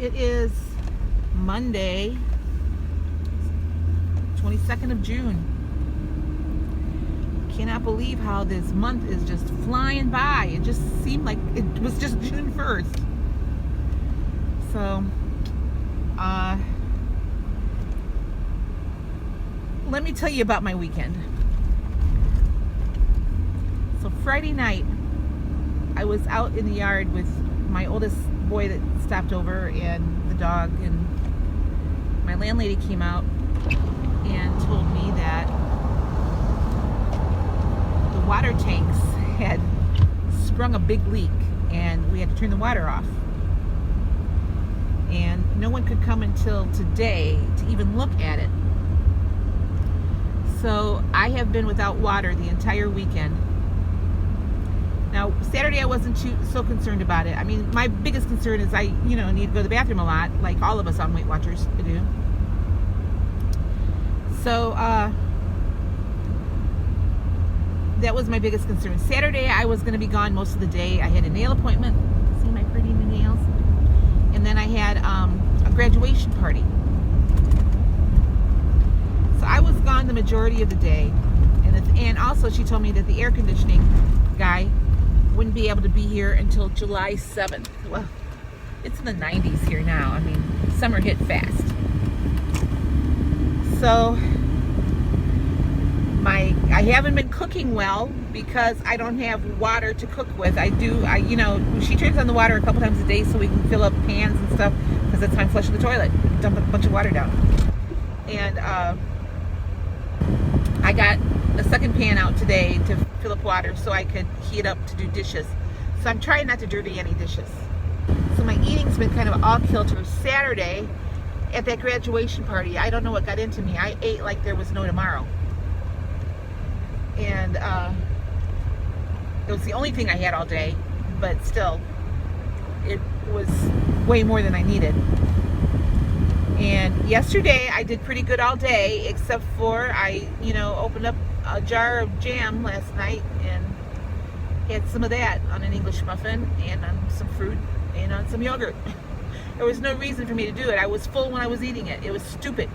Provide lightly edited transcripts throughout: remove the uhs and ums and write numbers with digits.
It is Monday, 22nd of June. Cannot believe how this month is just flying by. It just seemed like it was just June 1st. So, let me tell you about my weekend. So Friday night, I was out in the yard with my oldest boy that stopped over and the dog, and my landlady came out and told me that the water tanks had sprung a big leak and we had to turn the water off. And no one could come until today to even look at it. So I have been without water the entire weekend. Now, Saturday I wasn't so concerned about it. I mean, my biggest concern is I, need to go to the bathroom a lot, like all of us on Weight Watchers do. So, that was my biggest concern. Saturday I was going to be gone most of the day. I had a nail appointment. See my pretty new nails? And then I had a graduation party. So I was gone the majority of the day. And also she told me that the air conditioning guy wouldn't be able to be here until July 7th. Well, it's in the 90s here now. I mean, summer hit fast. So I haven't been cooking well because I don't have water to cook with. She turns on the water a couple times a day so we can fill up pans and stuff, because it's time flushing the toilet, dump a bunch of water down. And I got a second pan out today to fill up water so I could heat up to do dishes. So I'm trying not to dirty any dishes. So my eating's been kind of all kilter. Saturday at that graduation party, I don't know what got into me. I ate like there was no tomorrow. And it was the only thing I had all day, but still, it was way more than I needed. And yesterday I did pretty good all day, except for I, opened up a jar of jam last night and had some of that on an English muffin and on some fruit and on some yogurt. There was no reason for me to do it. I was full when I was eating it. It was stupid.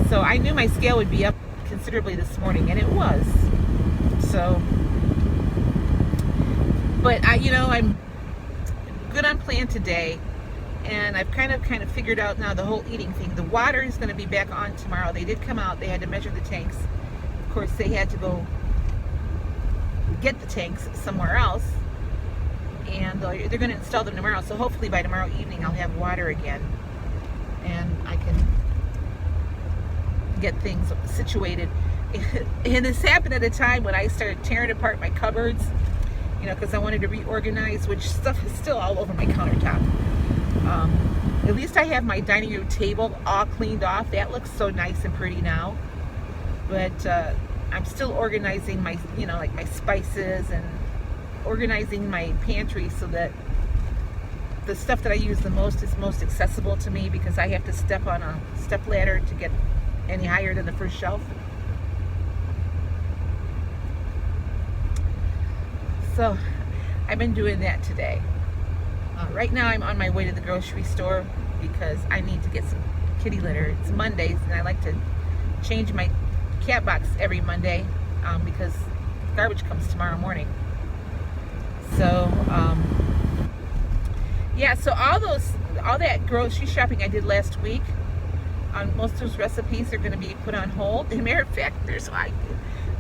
So I knew my scale would be up considerably this morning, and it was. So, but I'm good on plan today. And I've kind of figured out now the whole eating thing. The water is going to be back on tomorrow. They did come out. They had to measure the tanks. Of course, they had to go get the tanks somewhere else. And they're going to install them tomorrow. So hopefully by tomorrow evening I'll have water again. And I can get things situated. And this happened at a time when I started tearing apart my cupboards. Because I wanted to reorganize, which stuff is still all over my countertop. At least I have my dining room table all cleaned off. That looks so nice and pretty now. But I'm still organizing my, like my spices, and organizing my pantry so that the stuff that I use the most is most accessible to me, because I have to step on a step ladder to get any higher than the first shelf. So I've been doing that today. Right now I'm on my way to the grocery store because I need to get some kitty litter. It's Mondays and I like to change my cat box every Monday because garbage comes tomorrow morning. So so all that grocery shopping I did last week, most of those recipes are going to be put on hold. As a matter of fact, I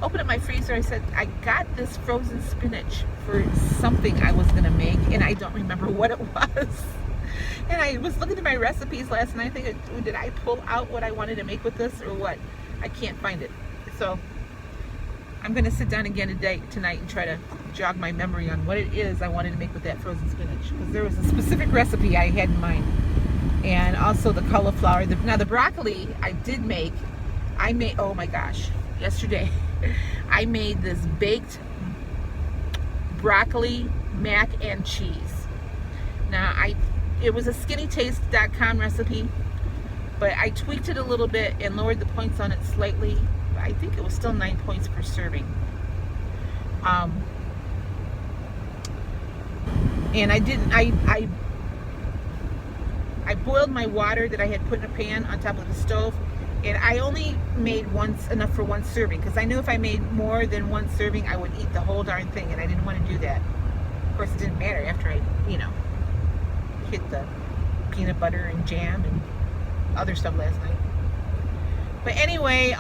opened up my freezer. I said, I got this frozen spinach for something I was going to make, and I don't remember what it was. And I was looking at my recipes last night thinking, did I pull out what I wanted to make with this or what? I can't find it. So I'm going to sit down again tonight and try to jog my memory on what it is I wanted to make with that frozen spinach, because there was a specific recipe I had in mind. And also the cauliflower. Now the broccoli I did make. Oh my gosh, yesterday I made this baked broccoli mac and cheese. Now it was a skinnytaste.com recipe, but I tweaked it a little bit and lowered the points on it slightly. I think it was still 9 points per serving. And I I boiled my water that I had put in a pan on top of the stove, and I only made enough for one serving, because I knew if I made more than one serving, I would eat the whole darn thing, and I didn't want to do that. Of course, it didn't matter after I, hit the peanut butter and jam and other stuff last night. But anyway,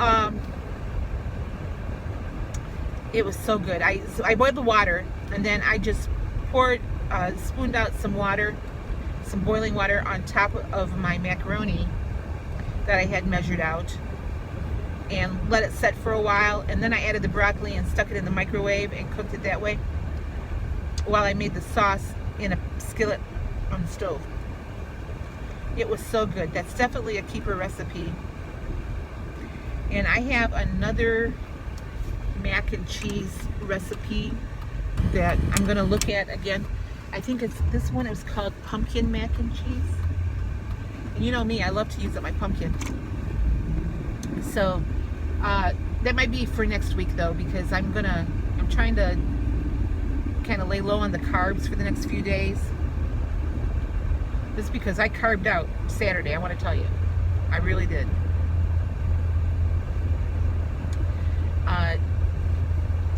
it was so good. So I boiled the water, and then I just spooned out some boiling water on top of my macaroni that I had measured out, and let it set for a while, and then I added the broccoli and stuck it in the microwave and cooked it that way while I made the sauce in a skillet on the stove. It was so good. That's definitely a keeper recipe. And I have another mac and cheese recipe that I'm going to look at again. I think this one is called pumpkin mac and cheese. And you know me, I love to use up my pumpkin. So that might be for next week though, because I'm trying to kind of lay low on the carbs for the next few days. This is because I carved out Saturday, I want to tell you. I really did.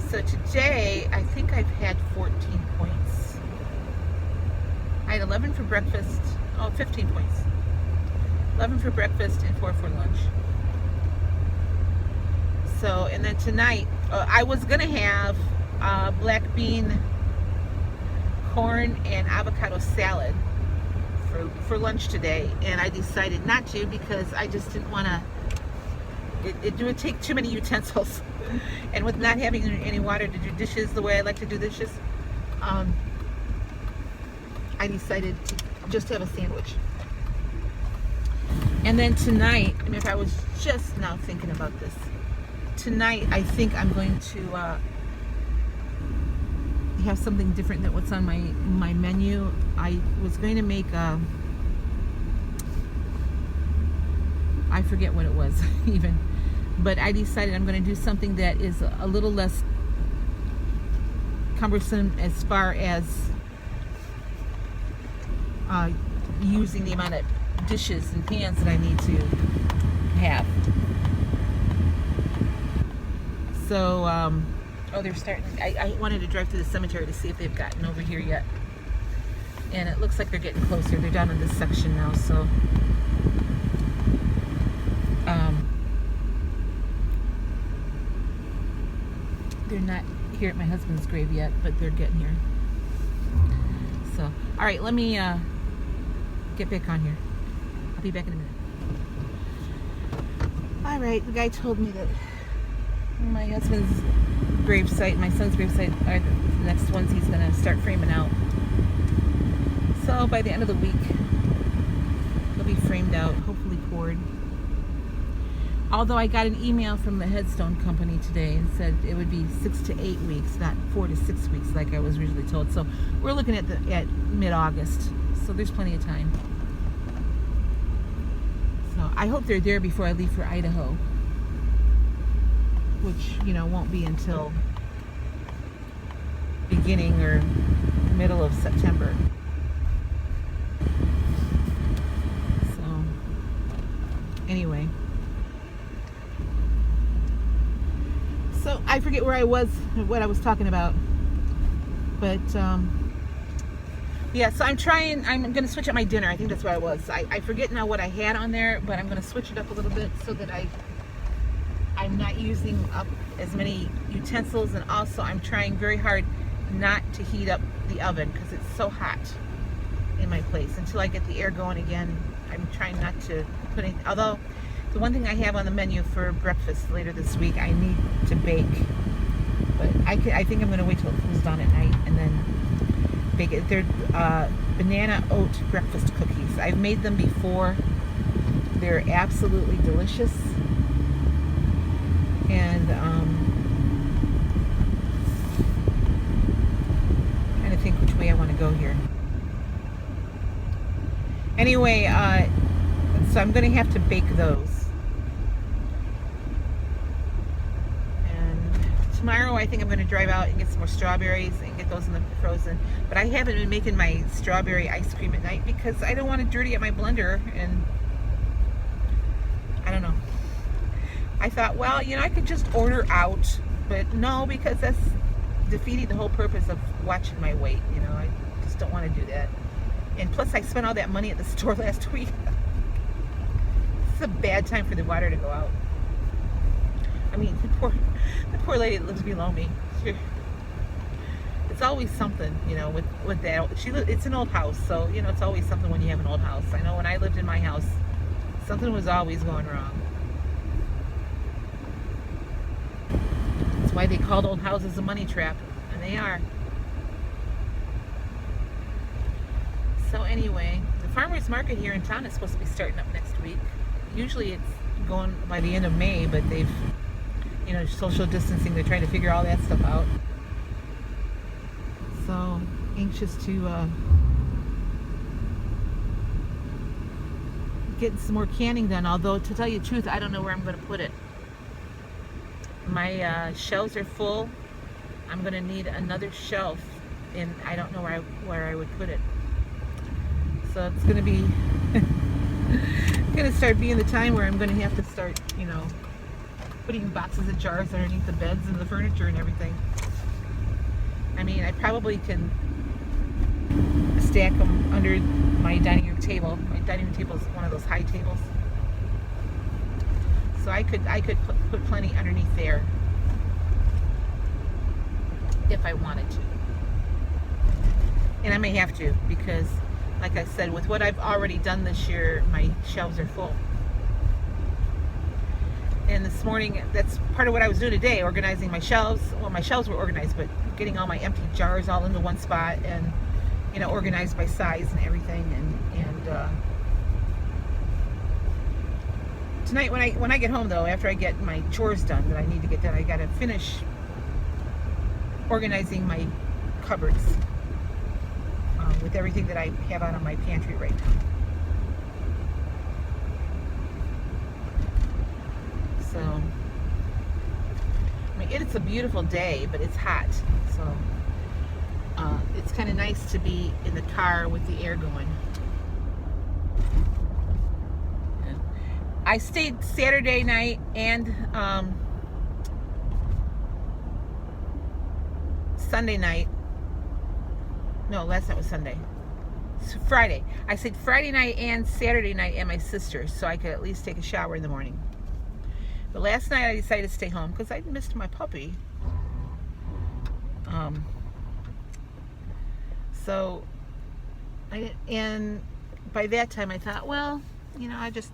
So today, I think I've had 14 points. I had 11 for breakfast. 15 points. 11 for breakfast and 4 for lunch. So, and then tonight, I was going to have black bean, corn, and avocado salad for lunch today. And I decided not to, because I just didn't want to. It would take too many utensils. And with not having any water to do dishes the way I like to do dishes, I decided to just have a sandwich. And then tonight, if I was just now thinking about this, tonight I think I'm going to have something different than what's on my menu. I was going to make I forget what it was even. But I decided I'm going to do something that is a little less cumbersome as far as using the amount of dishes and pans that I need to have. So, they're starting. I wanted to drive through the cemetery to see if they've gotten over here yet. And it looks like they're getting closer. They're down in this section now, so... they're not here at my husband's grave yet, but they're getting here. So, all right, let me get back on here. I'll be back in a minute. All right, the guy told me that my husband's gravesite, my son's gravesite are the next ones he's going to start framing out. So by the end of the week, they'll be framed out, hopefully poured. Although I got an email from the headstone company today and said it would be 6 to 8 weeks, not 4 to 6 weeks like I was originally told. So we're looking at mid-August. So there's plenty of time. So I hope they're there before I leave for Idaho, which, won't be until beginning or middle of September. So anyway. So I forget where I was, what I was talking about, but yeah, so I'm going to switch up my dinner. I think that's what it was. I forget now what I had on there, but I'm going to switch it up a little bit so that I'm not using up as many utensils, and also I'm trying very hard not to heat up the oven because it's so hot in my place. Until I get the air going again, I'm trying not to put anything, although the one thing I have on the menu for breakfast later this week, I need to bake. But I think I'm going to wait till it cools down at night and then bake it. They're banana oat breakfast cookies. I've made them before. They're absolutely delicious. And trying to think which way I want to go here. Anyway, so I'm going to have to bake those. tomorrow I think I'm going to drive out and get some more strawberries and get those in the frozen. But I haven't been making my strawberry ice cream at night because I don't want to dirty up my blender, and I don't know. I thought, well, I could just order out, but no, because that's defeating the whole purpose of watching my weight. I just don't want to do that. And plus, I spent all that money at the store last week. It's a bad time for the water to go out. I mean, the poor lady that lives below me. It's always something, with that. It's an old house, so it's always something when you have an old house. I know when I lived in my house, something was always going wrong. That's why they called old houses a money trap, and they are. So anyway, the farmers market here in town is supposed to be starting up next week. Usually it's going by the end of May, but they've, social distancing, they're trying to figure all that stuff out. So anxious to get some more canning done, although to tell you the truth, I don't know where I'm going to put it. My shelves are full. I'm going to need another shelf, and I don't know where I would put it. So it's going to be going to start being the time where I'm going to have to start, putting boxes of jars underneath the beds and the furniture and everything. I mean, I probably can stack them under my dining room table. My dining room table is one of those high tables. So I could put plenty underneath there if I wanted to. And I may have to, because like I said, with what I've already done this year, my shelves are full. And this morning, that's part of what I was doing today, organizing my shelves. Well, my shelves were organized, but getting all my empty jars all into one spot and, organized by size and everything. And tonight, when I get home, though, after I get my chores done that I need to get done, I got to finish organizing my cupboards. With everything that I have out on my pantry right now. So, I mean, it's a beautiful day, but it's hot. So, it's kind of nice to be in the car with the air going. I stayed Saturday night and Sunday night. No, last night was Sunday. It's Friday. I stayed Friday night and Saturday night at my sister's, so I could at least take a shower in the morning. But last night I decided to stay home because I missed my puppy. And by that time I thought, well, I just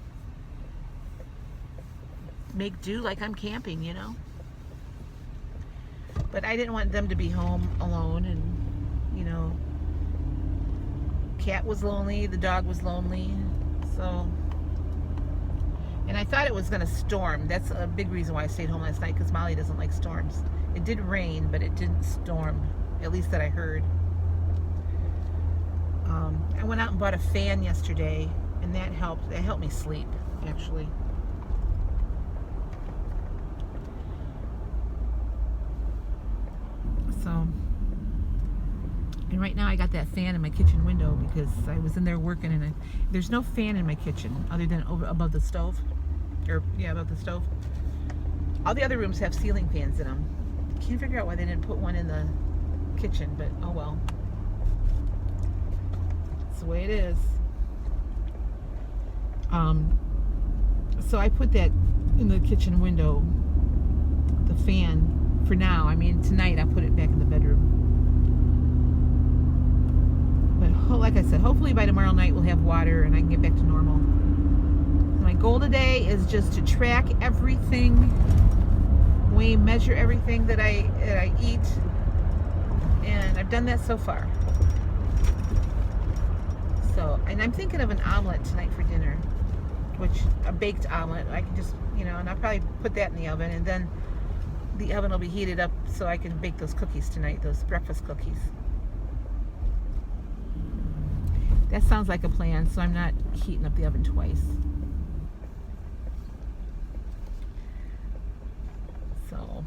make do like I'm camping, But I didn't want them to be home alone, and cat was lonely, the dog was lonely, so, and I thought it was going to storm. That's a big reason why I stayed home last night, because Molly doesn't like storms. It did rain, but it didn't storm, at least that I heard. I went out and bought a fan yesterday, and that helped me sleep, actually. So, and right now I got that fan in my kitchen window because I was in there working, and there's no fan in my kitchen other than above the stove. Above the stove. All the other rooms have ceiling fans in them. Can't figure out why they didn't put one in the kitchen, but oh well. It's the way it is. So I put that in the kitchen window, the fan, for now. I mean, tonight I'll put it back in the bedroom. But like I said, hopefully by tomorrow night we'll have water and I can get back to normal. My goal today is just to track everything, measure everything that I eat, and I've done that so far. So, and I'm thinking of an omelet tonight for dinner, a baked omelet. I can just, and I'll probably put that in the oven, and then the oven will be heated up so I can bake those cookies tonight, those breakfast cookies. That sounds like a plan, so I'm not heating up the oven twice. So,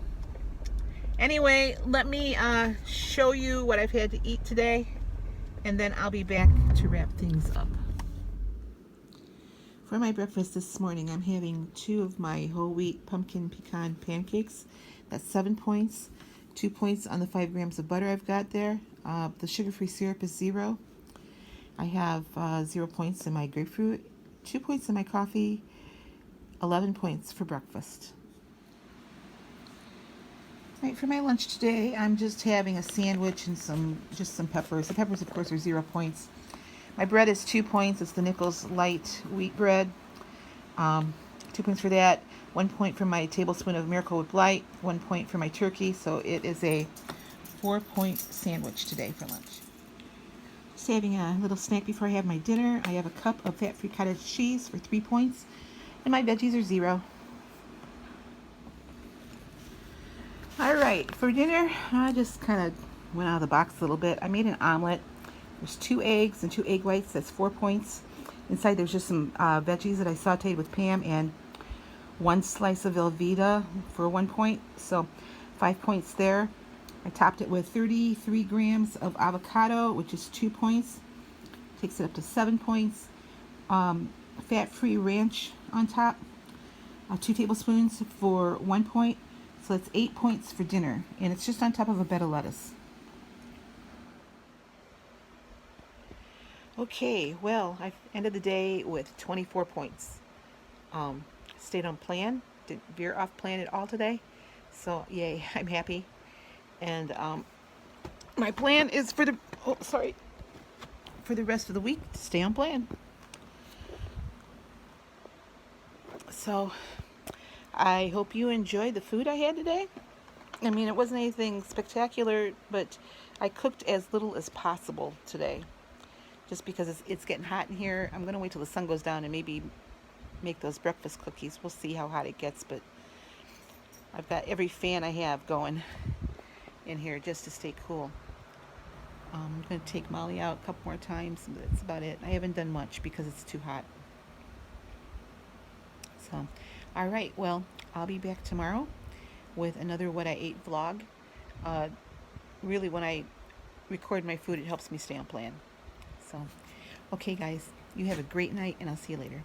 Anyway, let me show you what I've had to eat today, and then I'll be back to wrap things up. For my breakfast this morning, I'm having 2 of my whole wheat pumpkin pecan pancakes. That's 7 points. 2 points on the 5 grams of butter I've got there. The sugar-free syrup is 0. I have 0 points in my grapefruit, 2 points in my coffee, 11 points for breakfast. Right, for my lunch today, I'm just having a sandwich and some peppers. The peppers, of course, are 0 points. My bread is 2 points. It's the Nichols light wheat bread. 2 points for that. 1 point for my tablespoon of Miracle Whip Light. 1 point for my turkey. So it is a 4-point sandwich today for lunch. Just having a little snack before I have my dinner. I have a cup of fat-free cottage cheese for 3 points. And my veggies are 0. Alright, for dinner, I just kind of went out of the box a little bit. I made an omelet. There's 2 eggs and 2 egg whites. That's 4 points. Inside there's just some veggies that I sauteed with Pam and 1 slice of Velveeta for 1 point. So 5 points there. I topped it with 33 grams of avocado, which is 2 points. Takes it up to 7 points. Fat-free ranch on top. 2 tablespoons for 1 point. So that's 8 points for dinner. And it's just on top of a bed of lettuce. Okay, well, I ended the day with 24 points. Stayed on plan, didn't veer off plan at all today. So, yay, I'm happy. And my plan is for the rest of the week to stay on plan. So, I hope you enjoyed the food I had today. I mean, it wasn't anything spectacular, but I cooked as little as possible today. Just because it's getting hot in here. I'm going to wait till the sun goes down and maybe make those breakfast cookies. We'll see how hot it gets, but I've got every fan I have going in here just to stay cool. I'm going to take Molly out a couple more times, but that's about it. I haven't done much because it's too hot. So, alright, well, I'll be back tomorrow with another What I Ate vlog. Really, when I record my food, it helps me stay on plan. So, okay guys, you have a great night and I'll see you later.